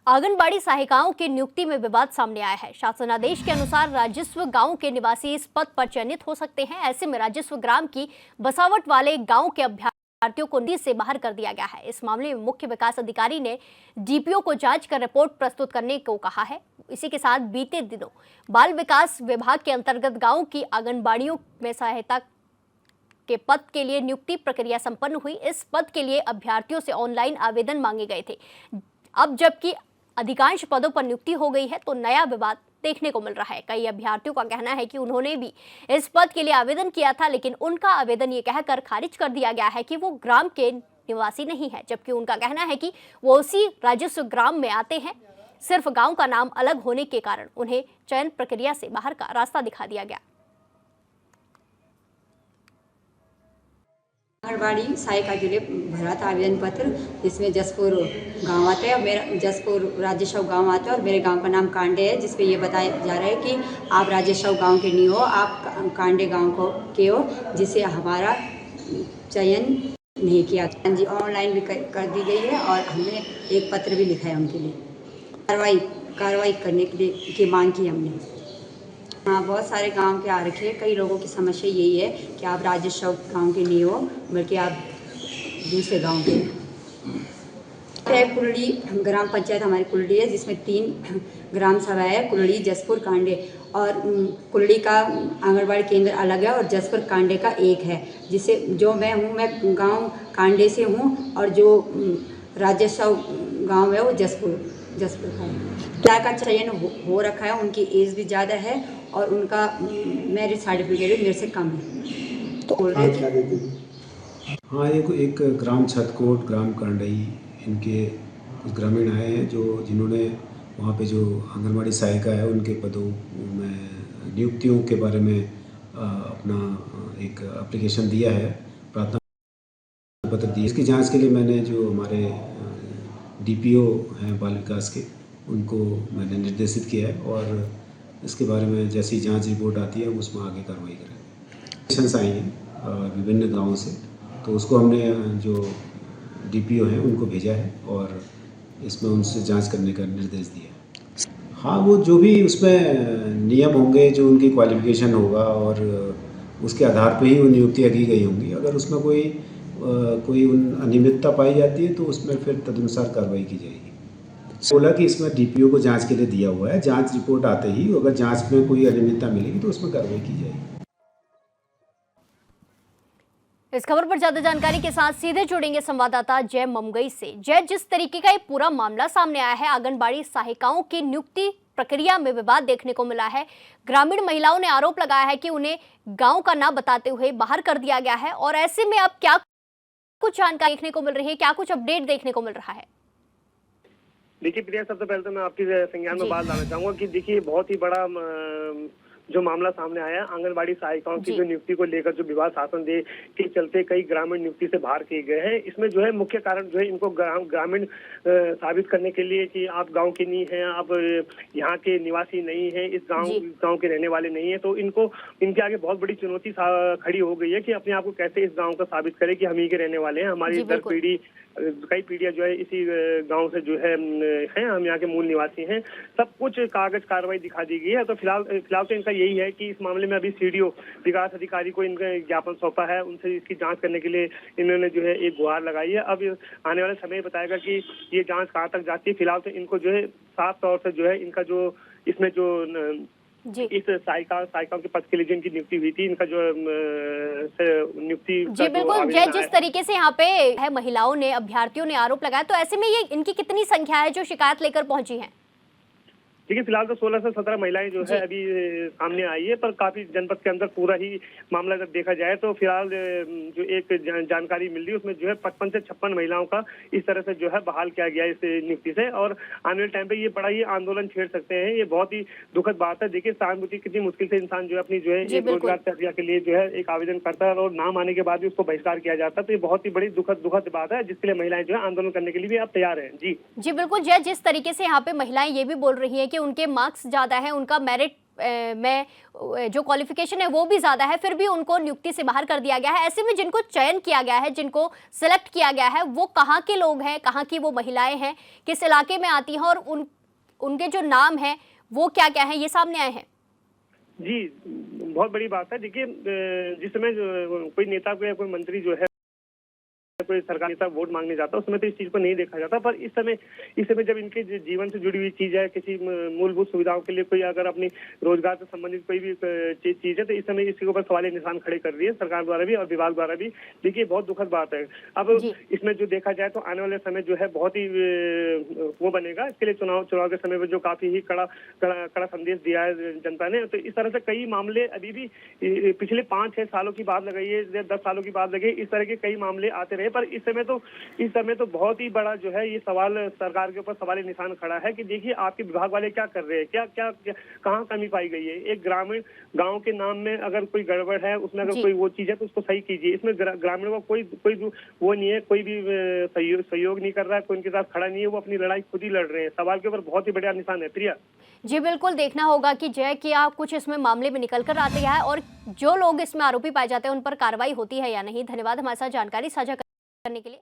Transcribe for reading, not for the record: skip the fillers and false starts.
आंगनबाड़ी सहायिकाओं की नियुक्ति में विवाद सामने आया है। शासनादेश के अनुसार राजस्व गांव के निवासी इस पद पर चयनित हो सकते हैं। ऐसे में राजस्व ग्राम की बसावट वाले गांव के अभ्यर्थियों को नीति से बाहर कर दिया गया है। इस मामले में मुख्य विकास अधिकारी ने डीपीओ को जांच कर रिपोर्ट प्रस्तुत करने को कहा है। इसी के साथ बीते दिनों बाल विकास विभाग के अंतर्गत गाँव की आंगनबाड़ियों में सहायता के पद के लिए नियुक्ति प्रक्रिया संपन्न हुई। इस पद के लिए अभ्यर्थियों से ऑनलाइन आवेदन मांगे गए थे। अब जबकि अधिकांश पदों पर नियुक्ति हो गई है तो नया विवाद देखने को मिल रहा है। कई अभ्यर्थियों का कहना है कि उन्होंने भी इस पद के लिए आवेदन किया था, लेकिन उनका आवेदन ये कहकर खारिज कर दिया गया है कि वो ग्राम के निवासी नहीं है, जबकि उनका कहना है कि वो उसी राजस्व ग्राम में आते हैं। सिर्फ गांव का नाम अलग होने के कारण उन्हें चयन प्रक्रिया से बाहर का रास्ता दिखा दिया गया। आंगनबाड़ी सहायिका के लिए भरा था आवेदन पत्र, जिसमें जसपुर गांव आता है और मेरा जसपुर राजेश्वर गांव आता है और मेरे गांव का नाम कांडे है, जिसपे ये बताया जा रहा है कि आप राजेश्वर गांव के नहीं हो, आप कांडे गांव को के हो, जिससे हमारा चयन नहीं किया। जी ऑनलाइन भी कर दी गई है और हमने एक पत्र भी लिखा है उनके लिए कार्रवाई करने के लिए की मांग की हमने। हाँ, बहुत सारे गांव के आ रखे हैं। कई लोगों की समस्या यही है कि आप राजेश्वर गांव के नहीं हो, बल्कि आप दूसरे गांव के। कुलड़ी ग्राम पंचायत हमारी कुलड़ी है, जिसमें 3 ग्राम सभा है, कुलड़ी, जसपुर, कांडे। और कुलड़ी का आंगनबाड़ी केंद्र अलग है और जसपुर कांडे का एक है, जिससे जो मैं हूँ, मैं गांव कांडे से हूँ और जो राजेश्वर गांव है वो जसपुर का है। का चयन हो रखा है, उनकी एज भी ज़्यादा है और उनका मैरिज सर्टिफिकेट भी मेरे से कम है। तो हाँ, एक ग्राम छतकोट, ग्राम करंडई, इनके कुछ ग्रामीण आए हैं जिन्होंने वहाँ पे जो आंगनबाड़ी सहायिका है उनके पदों में नियुक्तियों के बारे में अपना एक एप्लीकेशन दिया है, प्रार्थना पत्र दिया। इसकी जांच के लिए मैंने जो हमारे डीपीओ हैं बाल विकास के, उनको मैंने निर्देशित किया है और इसके बारे में जैसी जांच रिपोर्ट आती है उसमें आगे कार्रवाई करें। पेशेंट्स आई हैं विभिन्न गांवों से, तो उसको हमने जो डीपीओ हैं उनको भेजा है और इसमें उनसे जांच करने का निर्देश दिया है। हाँ, वो जो भी उसमें नियम होंगे, जो उनकी क्वालिफिकेशन होगा और उसके आधार पर ही वो नियुक्तियाँ की गई होंगी। अगर उसमें कोई अनियमितता पाई जाती है तो उसमें फिर तदनुसार कार्रवाई की जाएगी। बोला कि इसमें डीपीओ को जांच के लिए दिया हुआ है, जांच रिपोर्ट आते ही अगर जांच में कोई अनियमितता मिलेगी तो उसमें कार्रवाई की जाएगी। इस खबर पर ज्यादा जानकारी के साथ सीधे जुड़ेंगे संवाददाता जय ममगई से। जय, जिस तरीके का ये पूरा मामला सामने आया है, आंगनबाड़ी सहायिकाओं की नियुक्ति प्रक्रिया में विवाद देखने को मिला है। ग्रामीण महिलाओं ने आरोप लगाया है कि उन्हें गांव का नाम बताते हुए बाहर कर दिया गया है और ऐसे में अब क्या कुछ जानकारी देखने को मिल रही है, क्या कुछ अपडेट देखने को मिल रहा है? देखिए प्रिया, सबसे पहले तो मैं आपकी संज्ञान में बात लाना चाहूंगा कि देखिए बहुत ही बड़ा जो मामला सामने आया है, आंगनबाड़ी सहायिकाओं की जो नियुक्ति को लेकर जो विवाद शासन दे के चलते कई ग्रामीण नियुक्ति से बाहर किए गए हैं। इसमें जो है मुख्य कारण जो है इनको ग्रामीण साबित करने के लिए कि आप गांव के नहीं हैं, आप यहाँ के निवासी नहीं हैं, इस गांव के रहने वाले नहीं है, तो इनके आगे बहुत बड़ी चुनौती खड़ी हो गई है कि अपने आप को कैसे इस गाँव का साबित करें कि हम ही के रहने वाले हैं। हमारी कई पीढ़ियां जो है इसी गांव से जो है हम यहाँ के मूल निवासी हैं। सब कुछ कागज कार्रवाई दिखा दी गई है। तो फिलहाल तो इनका यही है कि इस मामले में अभी सीडीओ विकास अधिकारी को इनका ज्ञापन सौंपा है, उनसे इसकी जांच करने के लिए इन्होंने जो है एक गुहार लगाई है। अब आने वाले समय बताएगा कि ये जांच कहाँ तक जाती है। फिलहाल तो इनको जो है साफ तौर से जो है इनका जो इसमें जो इस सहायिकाओं के पद के लिए जिनकी नियुक्ति हुई थी, इनका जो नियुक्ति जी बिल्कुल जय, जिस तरीके से यहाँ पे है महिलाओं ने, अभ्यर्थियों ने आरोप लगाया, तो ऐसे में ये इनकी कितनी संख्या है जो शिकायत लेकर पहुंची है? देखिए फिलहाल तो 16 से 17 महिलाएं जो है अभी सामने आई है, पर काफी जनपद के अंदर पूरा ही मामला जब देखा जाए तो फिलहाल जो एक जानकारी मिल रही है उसमें जो है 55 से 56 महिलाओं का इस तरह से जो है बहाल किया गया इस नियुक्ति से। और आने वाले टाइम पे ये बड़ा ही आंदोलन छेड़ सकते हैं। ये बहुत ही दुखद बात है। देखिए सहानुभूति कितनी मुश्किल से इंसान जो है अपनी जो है एक रोजगार प्रक्रिया के लिए जो है एक आवेदन करता है और नाम आने के बाद भी उसको बहिष्कार किया जाता है। तो ये बहुत ही बड़ी दुखद बात है, जिसके लिए महिलाएं जो है आंदोलन करने के लिए भी अब तैयार है। जी बिल्कुल जय, जिस तरीके से यहाँ पे महिलाएं ये भी बोल रही है कि उनके मार्क्स ज्यादा है, उनका मेरिट में जो क्वालिफिकेशन है वो भी ज़्यादा है, फिर भी उनको नियुक्ति से बाहर कर दिया गया है। ऐसे में जिनको चयन किया गया है, जिनको सिलेक्ट किया गया है, वो कहाँ के लोग हैं, कहाँ की वो महिलाएं हैं, किस इलाके में आती हैं और उनके जो नाम हैं वो क्या क्या है, ये सामने आए हैं। जी, बहुत बड़ी बात है। देखिए, जिस समय कोई नेता को या कोई मंत्री जो है, कोई सरकार नेता वोट मांगने जाता है, उस समय तो इस चीज को नहीं देखा जाता, पर इस समय जब इनके जीवन से जुड़ी हुई चीज है, किसी मूलभूत सुविधाओं के लिए कोई अगर अपनी रोजगार से संबंधित कोई भी चीज है, तो इस समय इसके ऊपर सवाल निशान खड़े कर रही है सरकार द्वारा भी और विभाग द्वारा भी। देखिए, बहुत दुखद बात है। अब इसमें जो देखा जाए तो आने वाले समय जो है बहुत ही वो बनेगा। इसके लिए चुनाव के समय में जो काफी ही कड़ा संदेश दिया है जनता ने, तो इस तरह से कई मामले अभी भी पिछले 5-6 सालों की बात लगाइए, 10 सालों की बात लगाइए, इस तरह के कई मामले आते रहे। पर इस समय तो बहुत ही बड़ा जो है ये सवाल सरकार के ऊपर सवाल निशान खड़ा है कि देखिए आपके विभाग वाले क्या कर रहे हैं, क्या कहाँ कमी पाई गई है। एक ग्रामीण गांव के नाम में अगर कोई गड़बड़ है, उसमें अगर कोई वो चीज है तो उसको सही कीजिए। इसमें ग्रामीणों का कोई वो नहीं है, कोई भी सहयोग नहीं कर रहा है, कोई उनके साथ खड़ा नहीं है, वो अपनी लड़ाई खुद ही लड़ रहे हैं। सवाल के ऊपर बहुत ही बड़ा निशान है। प्रिया जी बिल्कुल, देखना होगा कि जय क्या कुछ इसमें मामले में निकल कर आते हैं और जो लोग इसमें आरोपी पाए जाते हैं उन पर कार्रवाई होती है या नहीं। धन्यवाद हमारे साथ जानकारी साझा करने के लिए।